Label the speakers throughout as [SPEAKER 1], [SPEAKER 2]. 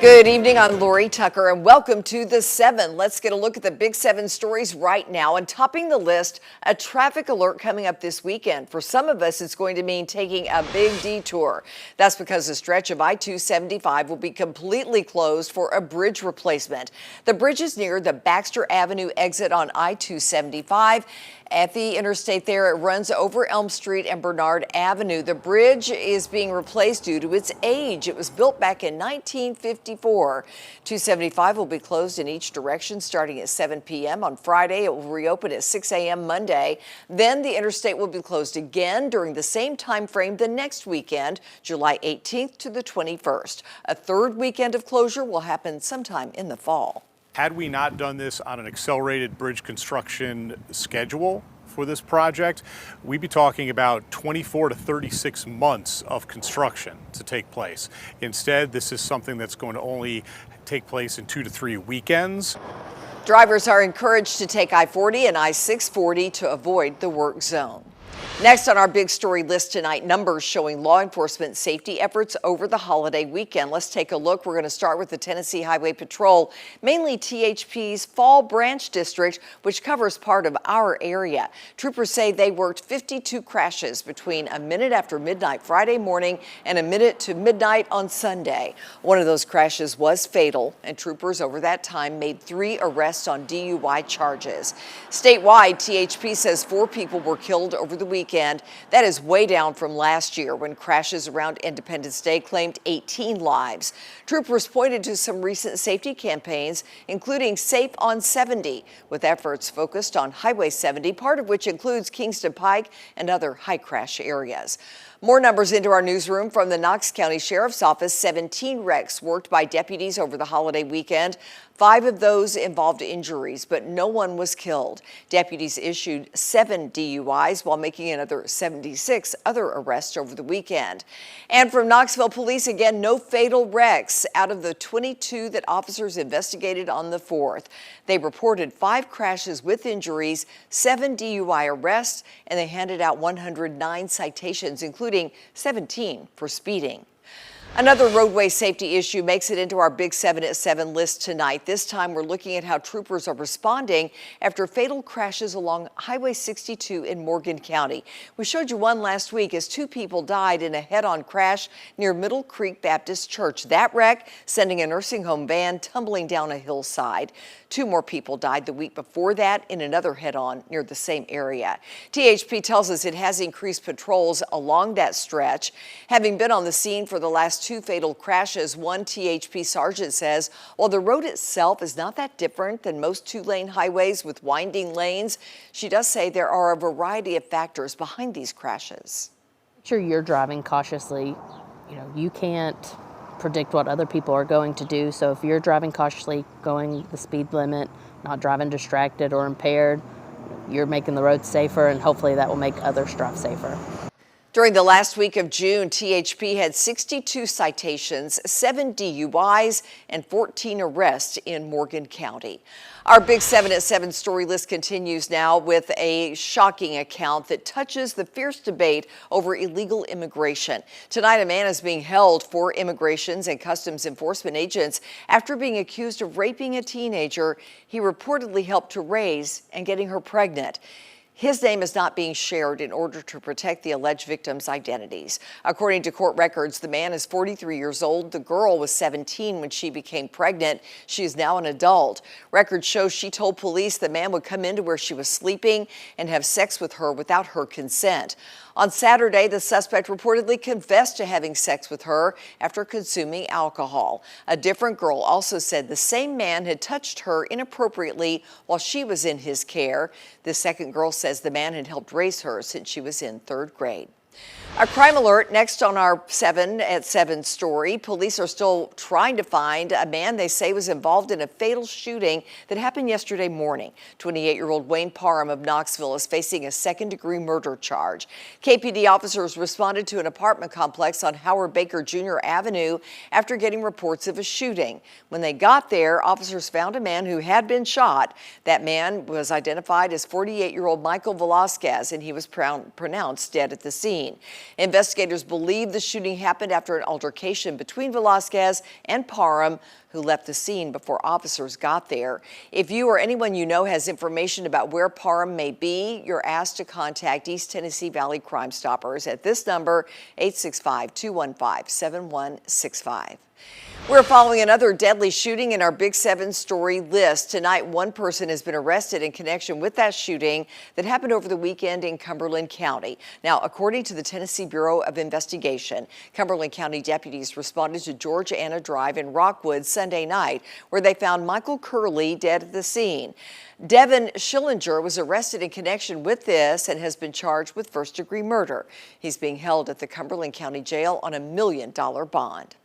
[SPEAKER 1] Good evening, I'm Lori Tucker and welcome to The 7. Let's get a look at the big 7 stories right now, and topping the list, a traffic alert coming up this weekend. For some of us, it's going to mean taking a big detour. That's because the stretch of I-275 will be completely closed for a bridge replacement. The bridge is near the Baxter Avenue exit on I-275. At the interstate there, it runs over Elm Street and Bernard Avenue. The bridge is being replaced due to its age. It was built back in 1954. 275 will be closed in each direction starting at 7 p.m. on Friday. It will reopen at 6 a.m. Monday. Then the interstate will be closed again during the same time frame the next weekend, July 18th to the 21st. A third weekend of closure will happen sometime in the fall.
[SPEAKER 2] Had we not done this on an accelerated bridge construction schedule for this project, we'd be talking about 24 to 36 months of construction to take place. Instead, this is something that's going to only take place in 2 to 3 weekends.
[SPEAKER 1] Drivers are encouraged to take I-40 and I-640 to avoid the work zone. Next on our big story list tonight, numbers showing law enforcement safety efforts over the holiday weekend. Let's take a look. We're going to start with the Tennessee Highway Patrol, mainly THP's Fall Branch District, which covers part of our area. Troopers say they worked 52 crashes between a minute after midnight Friday morning and a minute to midnight on Sunday. One of those crashes was fatal, and troopers over that time made 3 arrests on DUI charges. Statewide, THP says 4 people were killed over the weekend. That is way down from last year when crashes around Independence Day claimed 18 lives. Troopers pointed to some recent safety campaigns, including Safe on 70, with efforts focused on Highway 70, part of which includes Kingston Pike and other high crash areas. More numbers into our newsroom from the Knox County Sheriff's Office. 17 wrecks worked by deputies over the holiday weekend. 5 of those involved injuries, but no one was killed. Deputies issued 7 DUIs while making another 76 other arrests over the weekend. And from Knoxville Police, again, no fatal wrecks out of the 22 that officers investigated on the 4th. They reported 5 crashes with injuries, 7 DUI arrests, and they handed out 109 citations, including 17 for speeding. Another roadway safety issue makes it into our Big 7 at 7 list tonight. This time we're looking at how troopers are responding after fatal crashes along Highway 62 in Morgan County. We showed you one last week as 2 people died in a head-on crash near Middle Creek Baptist Church. That wreck sending a nursing home van tumbling down a hillside. 2 more people died the week before that in another head-on near the same area. THP tells us it has increased patrols along that stretch. Having been on the scene for the last 2 fatal crashes, one THP sergeant says, while the road itself is not that different than most 2-lane highways with winding lanes, she does say there are a variety of factors behind these crashes.
[SPEAKER 3] Make sure you're driving cautiously. You can't predict what other people are going to do. So if you're driving cautiously, going the speed limit, not driving distracted or impaired, you're making the road safer, and hopefully that will make others drive safer.
[SPEAKER 1] During the last week of June, THP had 62 citations, 7 DUIs, and 14 arrests in Morgan County. Our Big 7 at 7 story list continues now with a shocking account that touches the fierce debate over illegal immigration. Tonight, a man is being held for immigrations and customs enforcement agents after being accused of raping a teenager he reportedly helped to raise and getting her pregnant. His name is not being shared in order to protect the alleged victims' identities. According to court records, the man is 43 years old. The girl was 17 when she became pregnant. She is now an adult. Records show she told police the man would come into where she was sleeping and have sex with her without her consent. On Saturday, the suspect reportedly confessed to having sex with her after consuming alcohol. A different girl also said the same man had touched her inappropriately while she was in his care. The second girl says the man had helped raise her since she was in 3rd grade. A crime alert next on our 7 at 7 story. Police are still trying to find a man they say was involved in a fatal shooting that happened yesterday morning. 28-year-old Wayne Parham of Knoxville is facing a 2nd-degree murder charge. KPD officers responded to an apartment complex on Howard Baker Jr. Avenue after getting reports of a shooting. When they got there, officers found a man who had been shot. That man was identified as 48-year-old Michael Velasquez, and he was pronounced dead at the scene. Investigators believe the shooting happened after an altercation between Velasquez and Parham, who left the scene before officers got there. If you or anyone you know has information about where Parham may be, you're asked to contact East Tennessee Valley Crime Stoppers at this number, 865-215-7165. We're following another deadly shooting in our Big 7 story list. Tonight, one person has been arrested in connection with that shooting that happened over the weekend in Cumberland County. Now, according to the Tennessee Bureau of Investigation, Cumberland County deputies responded to George Anna Drive in Rockwood Sunday night, where they found Michael Curley dead at the scene. Devin Schillinger was arrested in connection with this and has been charged with first-degree murder. He's being held at the Cumberland County Jail on a $1 million bond.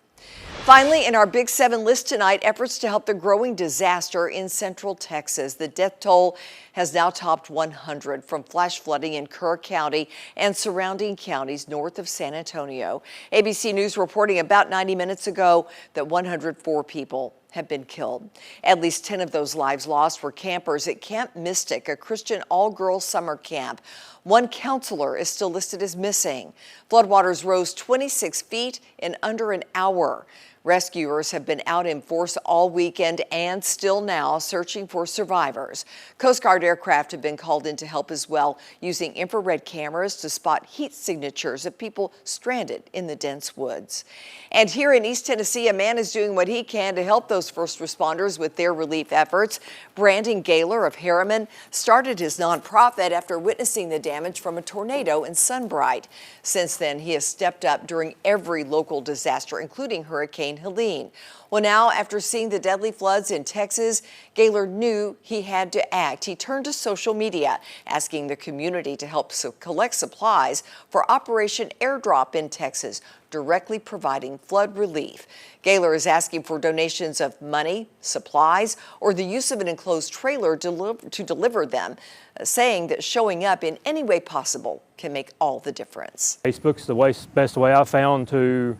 [SPEAKER 1] Finally, in our Big 7 list tonight, efforts to help the growing disaster in Central Texas. The death toll has now topped 100 from flash flooding in Kerr County and surrounding counties north of San Antonio. ABC News reporting about 90 minutes ago that 104 people have been killed. At least 10 of those lives lost were campers at Camp Mystic, a Christian all-girls summer camp. One counselor is still listed as missing. Floodwaters rose 26 feet in under an hour. Rescuers have been out in force all weekend and still now searching for survivors. Coast Guard aircraft have been called in to help as well, using infrared cameras to spot heat signatures of people stranded in the dense woods. And here in East Tennessee, a man is doing what he can to help those first responders with their relief efforts. Brandon Gaylor of Harriman started his nonprofit after witnessing the damage from a tornado in Sunbright. Since then, he has stepped up during every local disaster, including Hurricane Helene. Well, now, after seeing the deadly floods in Texas, Gaylor knew he had to act. He turned to social media, asking the community to help collect supplies for Operation Airdrop in Texas, directly providing flood relief. Gaylor is asking for donations of money, supplies, or the use of an enclosed trailer to deliver them, saying that showing up in any way possible can make all the difference.
[SPEAKER 4] Facebook's the best way I've found to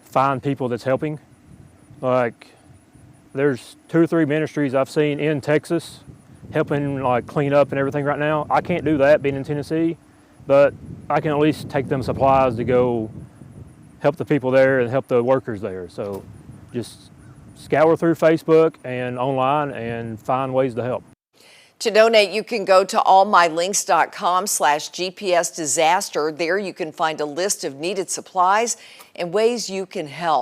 [SPEAKER 4] find people that's helping. Like, there's 2 or 3 ministries I've seen in Texas helping like clean up and everything right now. I can't do that being in Tennessee, but I can at least take them supplies to go help the people there and help the workers there. So just scour through Facebook and online and find ways to help.
[SPEAKER 1] To donate, you can go to allmylinks.com/GPS disaster. There you can find a list of needed supplies and ways you can help.